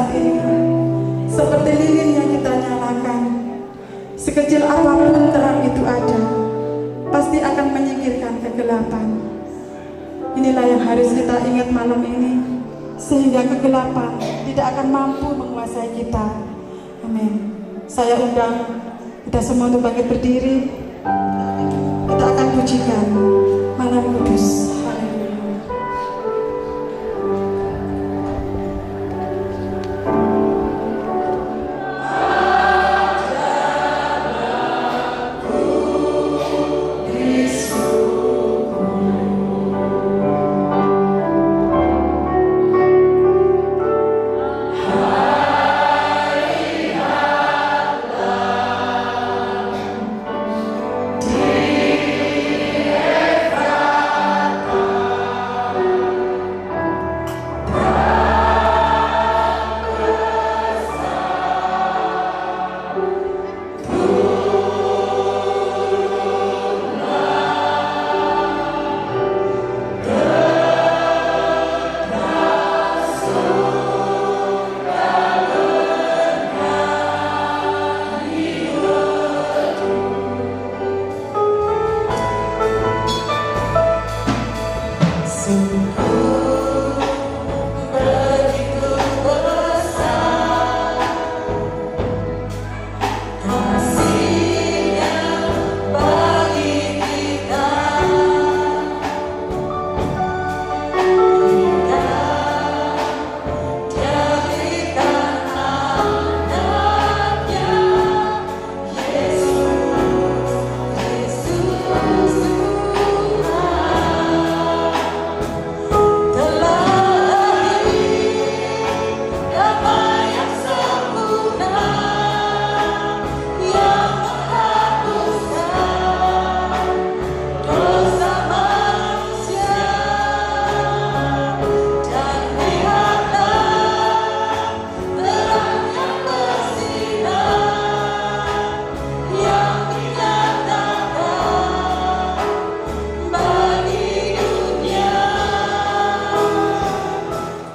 saat ini. Seperti lilin yang kita nyalakan, sekecil apapun terang itu ada, pasti akan menyingkirkan kegelapan. Inilah yang harus kita ingat malam ini, sehingga kegelapan tidak akan mampu menguasai kita. Amin. Saya undang kita semua untuk bangkit berdiri. Kita akan pujikan Malam Kudus.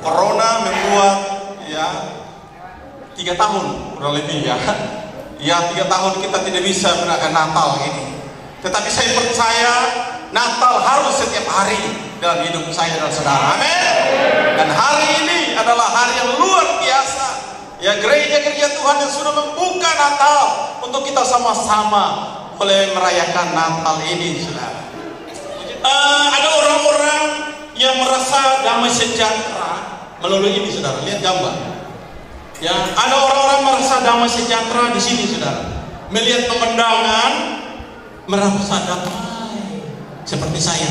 Corona membuat 3 tahun kurang lebih ya 3 tahun kita tidak bisa merayakan Natal ini. Tetapi saya percaya Natal harus setiap hari dalam hidup saya dan saudara. Amin. Dan hari ini adalah hari yang luar biasa. Ya, gereja-gereja Tuhan yang sudah membuka Natal untuk kita sama-sama merayakan Natal ini, saudara. Ada orang-orang yang merasa damai sejahtera melalui ini, saudara. Lihat gambar. Ya, ada orang-orang merasa damai sejahtera di sini, saudara. Melihat pemandangan, merasa damai seperti saya.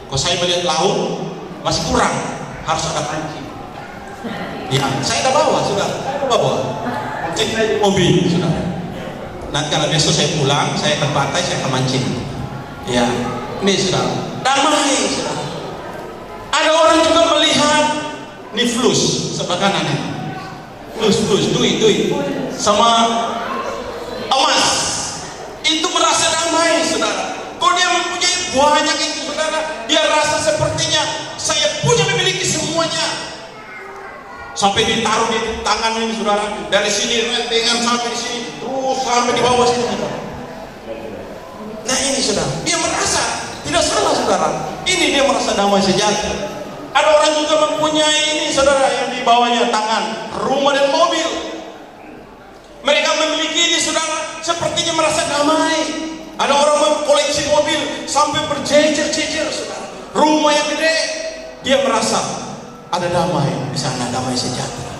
Kalau saya melihat laut masih kurang, harus ada pancing. Ya, saya udah bawa, saudara. Bawa cek mobil, saudara. Nanti kalau besok saya pulang, saya ke pantai, saya ke mancing. Ya, ini saudara, damai, saudara. Ada orang juga melihat ini flus sebelah kanan ini. Flus, duit sama emas. Itu merasa damai, saudara. Kalau dia mempunyai banyak itu, saudara, dia rasa sepertinya saya punya memiliki semuanya. Sampai ditaruh di tangan ini, saudara. Dari sini rentengan sampai di sini, terus sampai di bawah sini, saudara. Nah ini, saudara, dia merasa tidak salah, saudara. Ini dia merasa damai sejahtera. Ada orang juga mempunyai ini, saudara, yang di bawahnya tangan, rumah dan mobil. Mereka memiliki ini, saudara, sepertinya merasa damai. Ada orang mengkoleksi mobil sampai berjejer-jejer, saudara. Rumah yang gede, dia merasa ada damai di sana, damai sejahtera.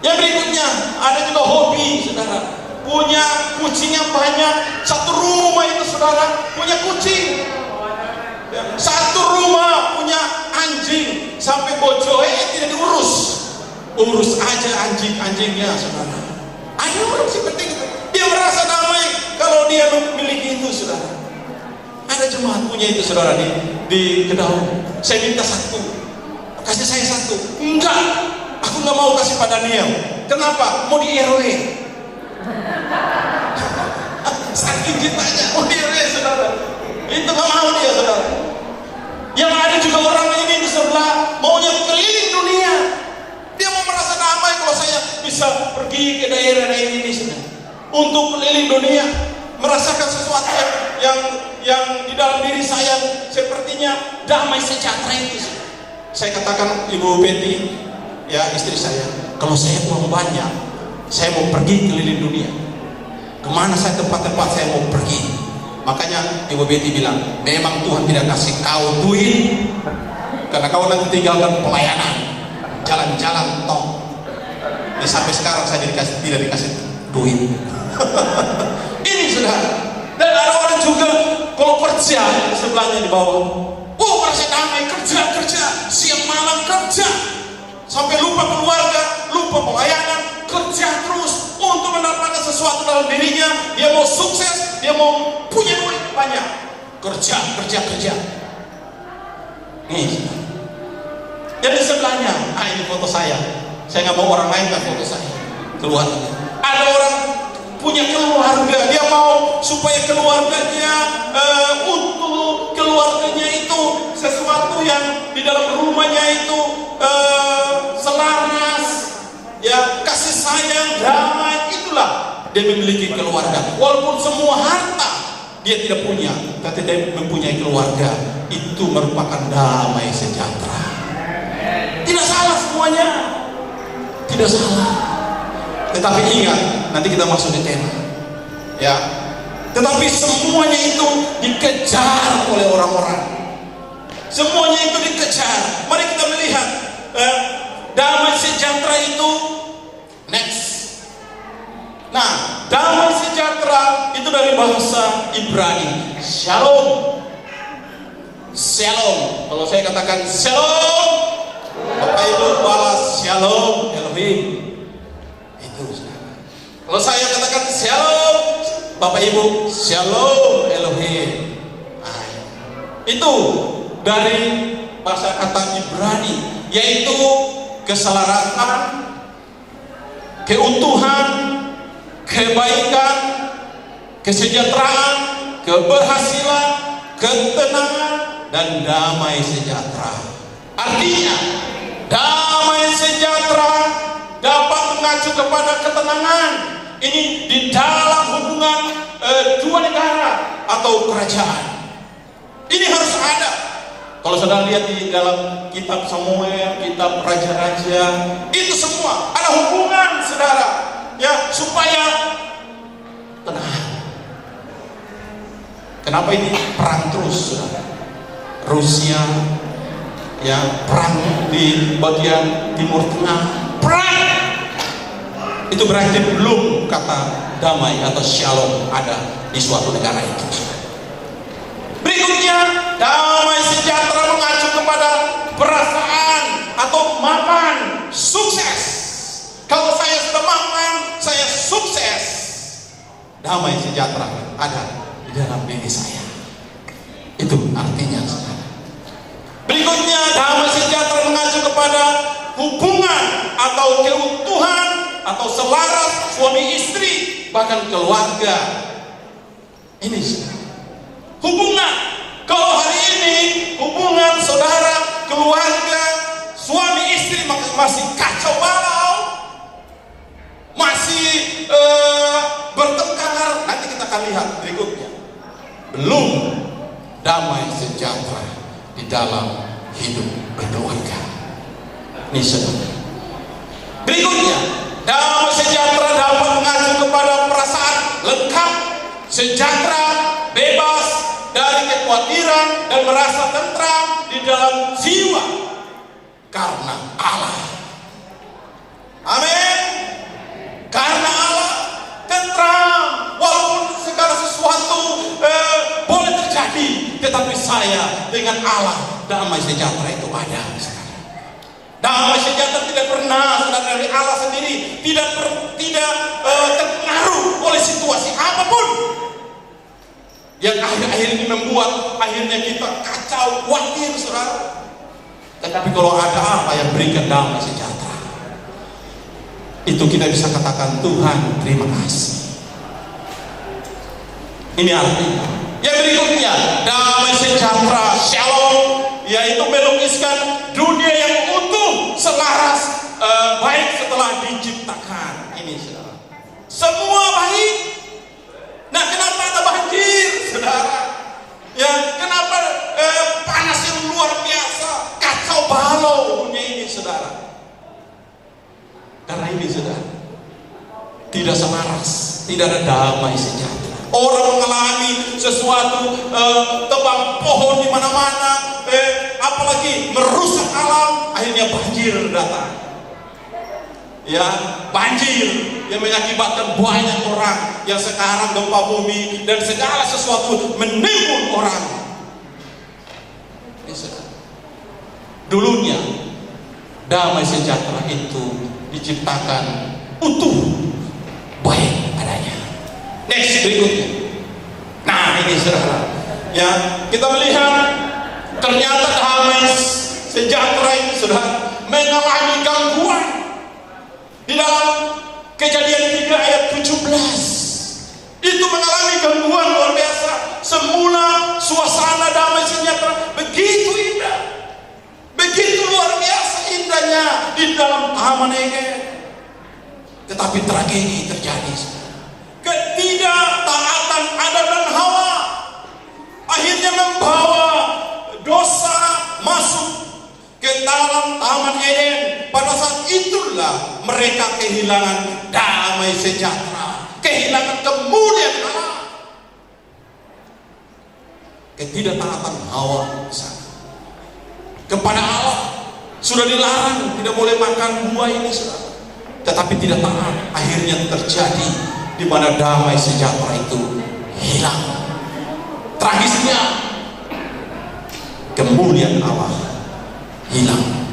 Yang berikutnya, ada juga hobi, saudara. Punya kucing yang banyak. Satu rumah itu, saudara, punya kucing. Satu rumah punya anjing, sampai bojonya tidak diurus. Urus aja anjingnya, saudara. Ada orang seperti itu. Dia merasa damai kalau dia memiliki itu, saudara. Ada jemaat punya itu, saudara, di Kedaung. Saya minta satu, kasih saya satu. Enggak, aku nggak mau kasih pada Daniel. Kenapa? Mau di RW. Saking cintanya, mau di RW, saudara. Itu nggak mau dia, saudara. Yang ada juga orang ini di sebelah maunya keliling dunia. Dia mau merasa damai bisa pergi ke daerah-daerah ini sudah, untuk keliling dunia, merasakan sesuatu yang di dalam diri saya sepertinya damai sejahtera itu. Saya katakan Ibu Betty, ya istri saya, kalau saya uang banyak, saya mau pergi keliling dunia. Kemana saya tempat-tempat saya mau pergi. Makanya Ibu Betty bilang, memang Tuhan tidak kasih kau duit, karena kau nanti tinggalkan pelayanan, jalan-jalan toh. Ini sampai sekarang saya tidak dikasih duit. Ini sudah. Dan ada orang juga kalau kerja sebelahnya di bawah, oh merasa damai, kerja siang malam kerja, sampai lupa keluarga, lupa pelayanan, kerja terus untuk mendapatkan sesuatu dalam dirinya. Dia mau sukses, dia mau punya duit banyak, kerja. Nih, jadi sebelahnya, ini foto saya nggak mau orang lain kan foto saya keluar. Ada orang punya keluarga, dia mau supaya keluarganya utuh, keluarganya itu sesuatu yang di dalam rumahnya itu selaras, ya kasih sayang, damai. Itulah dia memiliki keluarga. Walaupun semua harta dia tidak punya, tapi dia mempunyai keluarga, itu merupakan damai sejahtera. Tidak salah semuanya, tidak salah. Tetapi ingat, nanti kita masuk di tema, ya. Tetapi semuanya itu dikejar oleh orang-orang. Semuanya itu dikejar. Mari kita melihat damai sejahtera itu next. Nah, damai sejahtera itu dari bahasa Ibrani, shalom. Shalom. Kalau saya katakan shalom, Bapak Ibu balas shalom Elohim. Kalau saya katakan shalom, Bapak Ibu shalom Elohim. Itu dari bahasa kata Ibrani, yaitu keselarasan, keutuhan, kebaikan, kesejahteraan, keberhasilan, ketenangan, dan damai sejahtera. Artinya damai sejahtera dapat mengacu kepada ketenangan. Ini di dalam hubungan dua negara atau kerajaan. Ini harus ada. Kalau saudara lihat di dalam kitab Samuel, kitab raja-raja, itu semua ada hubungan, saudara, ya, supaya tenang. Kenapa ini perang terus, saudara? Rusia, ya, perang di bagian Timur Tengah, perang. Itu berarti belum kata damai atau shalom ada di suatu negara itu. Berikutnya, damai sejahtera mengacu kepada perasaan atau mapan, sukses. Kalau saya sudah mapan, saya sukses. Damai sejahtera ada di dalam diri saya. Itu artinya, saudara. Berikutnya, damai sejahtera mengacu kepada hubungan atau keutuhan atau selaras suami istri, bahkan keluarga. Ini hubungan. Kalau hari ini hubungan saudara, keluarga, suami istri masih kacau balau, masih bertengkar, nanti kita akan lihat berikutnya, belum damai sejahtera di dalam hidup berkeluarga. Ini saudara. Berikutnya, damai sejahtera dapat mengacu kepada perasaan lengkap, sejahtera, bebas dari kekhawatiran, dan merasa tentram di dalam jiwa karena Allah. Amin. Karena Allah tentram, walaupun segala sesuatu boleh terjadi, tetapi saya dengan Allah damai sejahtera itu ada. Damai sejahtera tidak pernah, saudara, dari Allah sendiri, tidak terpengaruh oleh situasi apapun yang akhir-akhir ini membuat akhirnya kita kacau, khawatir, saudara. Tetapi kalau ada apa yang berikan damai sejahtera, itu kita bisa katakan, Tuhan terima kasih. Ini artinya. Yang berikutnya, damai sejahtera, shalom, yaitu melukiskan dunia yang utuh, selaras, baik setelah telah diciptakan. Ini saudara, semua baik. Nah, kenapa ada banjir, saudara? Ya, kenapa panas yang luar biasa, kacau balau dunia ini, saudara? Karena ini, saudara, tidak semaras, tidak ada damai sejahtera. Orang mengalami sesuatu, tebang pohon di mana-mana, apalagi merusak alam, akhirnya banjir datang. Ya, banjir yang mengakibatkan banyak orang yang sekarang gempa bumi dan segala sesuatu menimbun orang. Dulunya damai sejahtera itu diciptakan utuh, baik adanya. Next, berikutnya. Nah, ini saudara, ya, kita melihat ternyata damai sejahtera ini, saudara, mengalami gangguan. Di dalam Kejadian 3 ayat 17 itu mengalami gangguan luar biasa. Semula suasana damai sejahtera begitu indah, begitu luar biasa indahnya di dalam Taman Eden. Tetapi tragedi terjadi. Ketidaktaatan Adam dan Hawa akhirnya membawa dosa masuk ke dalam Taman Eden. Pada saat itulah mereka kehilangan damai sejahtera, kehilangan kemuliaan Allah. Ketidaktaatan Hawa kepada Allah, sudah dilarang tidak boleh makan buah ini, saudara. Tetapi tidak taat, akhirnya terjadi di mana damai sejahtera itu hilang. Tragisnya kemuliaan Allah hilang.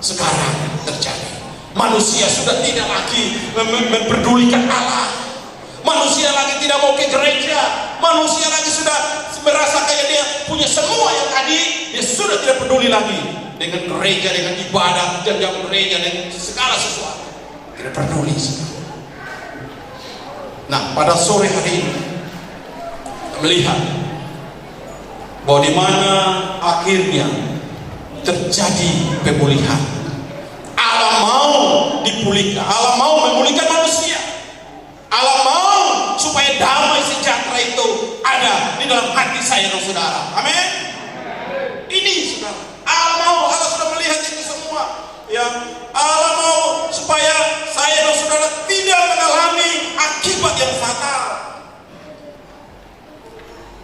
Sekarang terjadi, manusia sudah tidak lagi memperdulikan Allah. Manusia lagi tidak mau ke gereja. Manusia lagi sudah merasa kayak dia punya semua yang tadi. Dia sudah tidak peduli lagi dengan gereja, dengan ibadah, dan jam gereja, dengan segala sesuatu. Tidak peduli. Nah, pada sore hari ini melihat bahwa di mana akhirnya terjadi pemulihan. Allah mau dipulihkan, Allah mau memulihkan manusia. Allah mau supaya damai sejahtera itu ada di dalam hati saya dan saudara. Amin. Ini saudara, Allah mau, Allah sudah melihat itu semua. Ya, Allah mau supaya saya dan saudara tidak mengalami akibat yang fatal.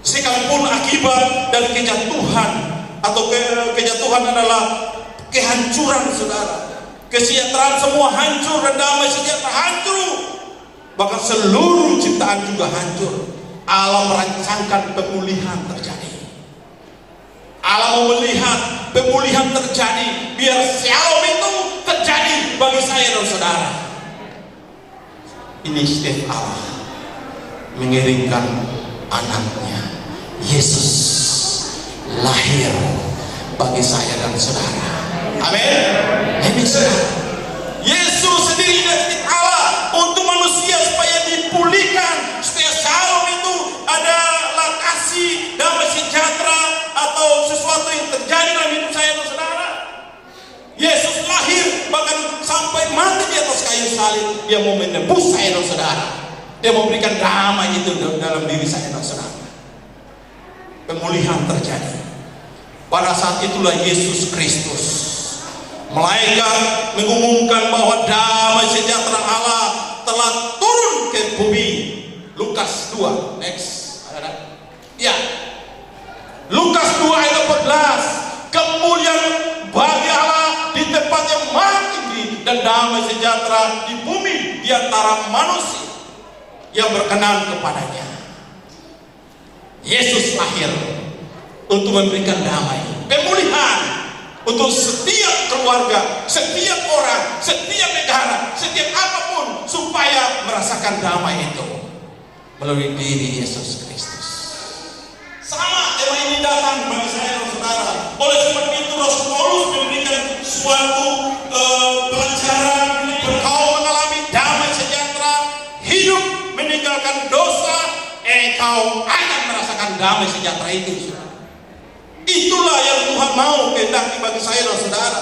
Sekalipun akibat dari kejatuhan atau kejatuhan adalah kehancuran, saudara. Kesejahteraan semua hancur dan damai sejahtera hancur. Bahkan seluruh ciptaan juga hancur. Allah merancangkan pemulihan terjadi. Allah mau melihat pemulihan terjadi biar shalom itu terjadi bagi saya dan saudara. Ini setiap Allah mengirimkan anaknya Yesus lahir bagi saya dan saudara. Amin. Amin, saudara. Yesus sendiri dari Allah untuk manusia supaya dipulihkan, supaya shalom itu adalah kasih, damai sejahtera atau sesuatu yang terjadi dalam hidup saya dan saudara. Yesus lahir bahkan sampai mati di atas kayu salib. Dia mau menebus saya dan saudara. Dia mau memberikan damai itu dalam diri saya dan saudara. Pemulihan terjadi. Pada saat itulah Yesus Kristus, malaikat mengumumkan bahwa damai sejahtera Allah telah turun ke bumi. Lukas 2, next. Ada? Ya. Lukas 2 ayat 14. Kemuliaan bagi Allah di tempat yang maha tinggi dan damai sejahtera di bumi di antara manusia yang berkenan kepadanya. Yesus lahir untuk memberikan damai, pemulihan untuk setiap keluarga, setiap orang, setiap negara, setiap apapun, supaya merasakan damai itu melalui diri Yesus Kristus. Sama tema ini datang bagi saya dan saudara. Oleh sebab itu Rasul Paulus memberikan suatu pelajaran. Engkau mengalami damai sejahtera, hidup meninggalkan dosa, engkau akan merasakan damai sejahtera itu. Itulah yang Tuhan mau kehendaki bagi saya dan saudara.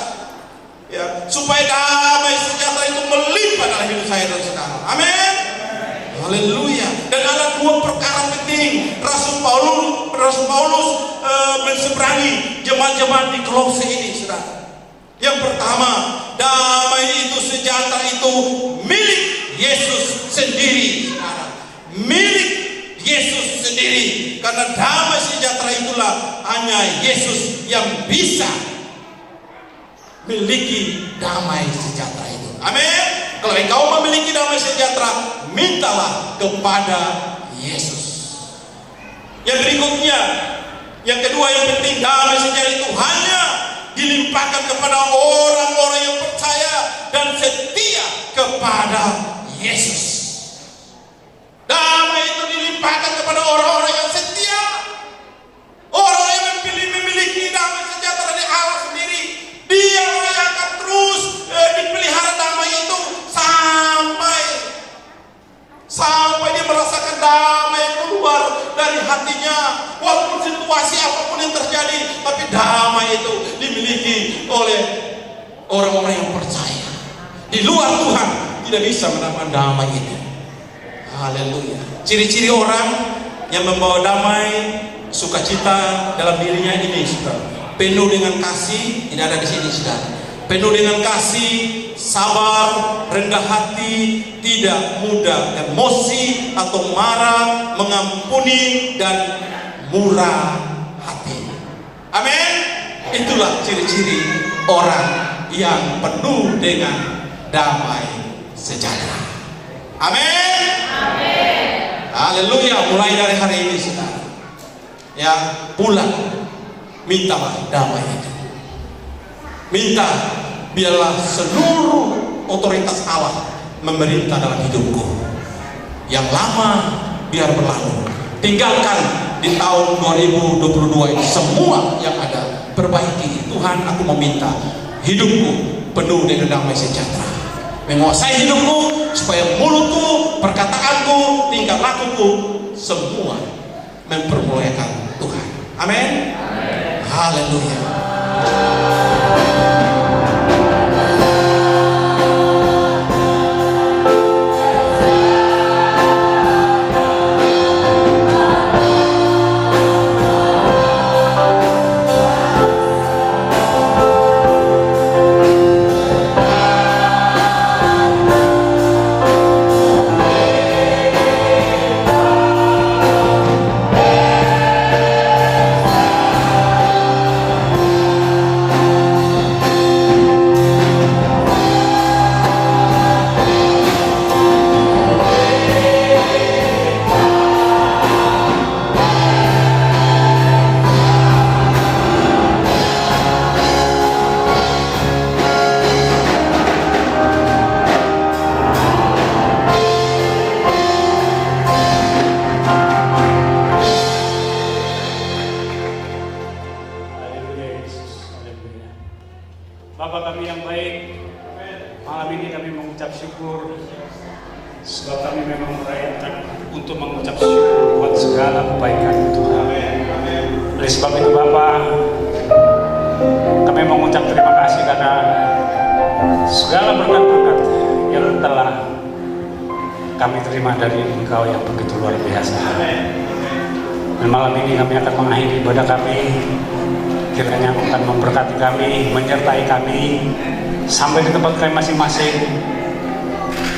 Ya, supaya damai sejahtera itu melimpah dalam hidup saya dan saudara. Amin. Haleluya. Dan ada dua perkara penting Rasul Paulus menseberangi jemaat-jemaat di Kolose ini, saudara. Yang pertama, damai itu, sejahtera itu milik Yesus sendiri, saudara. Milik Yesus sendiri. Karena damai sejahtera itulah hanya Yesus yang bisa miliki damai sejahtera itu. Amin. Kalau engkau memiliki damai sejahtera, mintalah kepada Yesus. Yang berikutnya, yang kedua yang penting, damai sejahtera itu hanya dilimpahkan kepada orang-orang yang percaya dan setia kepada Yesus. Damai itu dilimpahkan kepada orang-orang yang setia, orang yang memiliki damai sejahtera dari Allah sendiri. Dia yang akan terus dipelihara damai itu sampai dia merasakan damai keluar dari hatinya. Walaupun situasi apapun yang terjadi, tapi damai itu dimiliki oleh orang-orang yang percaya. Di luar Tuhan tidak bisa mendapatkan damai itu. Haleluya. Ciri-ciri orang yang membawa damai, sukacita dalam dirinya ini, saudara. Penuh dengan kasih, ini ada di sini, saudara. Penuh dengan kasih, sabar, rendah hati, tidak mudah emosi atau marah, mengampuni dan murah hati. Amin. Itulah ciri-ciri orang yang penuh dengan damai sejahtera. Amin. Amin. Haleluya. Mulai dari hari ini, saudara, ya, pulang, mintalah damai itu. Minta biarlah seluruh otoritas Allah memerintah dalam hidupku. Yang lama biar berlalu. Tinggalkan di tahun 2022 ini semua yang ada. Perbaiki. Tuhan, aku meminta hidupku penuh dengan damai sejahtera. Menguasai hidupku supaya mulutku, perkataanku, tingkah lakuku semua mempermuliakan Tuhan. Amin. Haleluya. Bapa kami yang baik, malam ini kami mengucap syukur sebab kami memang merayakan untuk mengucap syukur buat segala kebaikan Tuhan. Oleh sebab itu Bapa, kami mengucap terima kasih karena segala berkat-berkat yang telah kami terima dari Engkau yang begitu luar biasa. Dan malam ini kami akan mengakhiri ibadah kami. Kiranya akan memberkati kami, menyertai kami sampai di tempat kami masing-masing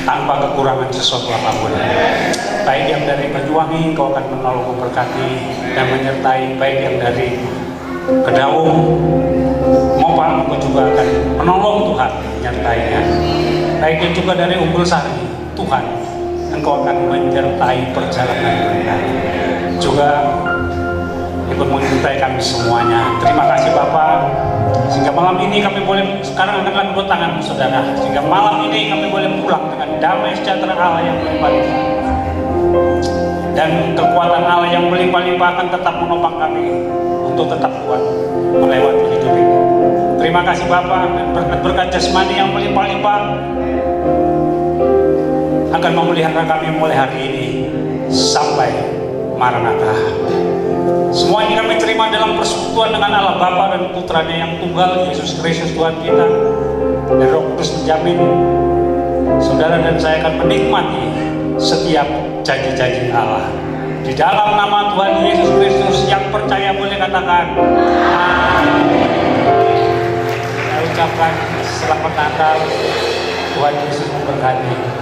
tanpa kekurangan sesuatu apapun. Baik yang dari Banyuwangi, Engkau akan menolong, memberkati dan menyertai. Baik yang dari Kedaung, Mopang, Engkau juga akan menolong Tuhan, menyertainya. Baik yang juga dari Unggul Sari, Tuhan, Engkau akan menyertai perjalanan mereka. Juga ikut mengintai kami semuanya. Terima kasih Bapak, sehingga malam ini kami boleh sekarang dengan lembut tangan saudara, sehingga malam ini kami boleh pulang dengan damai sejahtera Allah yang berlimpah-limpah, dan kekuatan Allah yang berlimpah-limpah akan tetap menopang kami untuk tetap kuat melewati hidup ini. Terima kasih Bapak, dan berkat-berkat jasmani yang berlimpah-limpah akan memelihara kami mulai hari ini sampai Maranatha. Semua ini kami terima dalam persekutuan dengan Allah Bapa dan Putranya yang tunggal, Yesus Kristus Tuhan kita. dan Roh Kudus menjamin saudara dan saya akan menikmati setiap janji-janji Allah. Di dalam nama Tuhan Yesus Kristus, yang percaya boleh katakan amin. Saya ucapkan selamat Natal, Tuhan Yesus memberkati.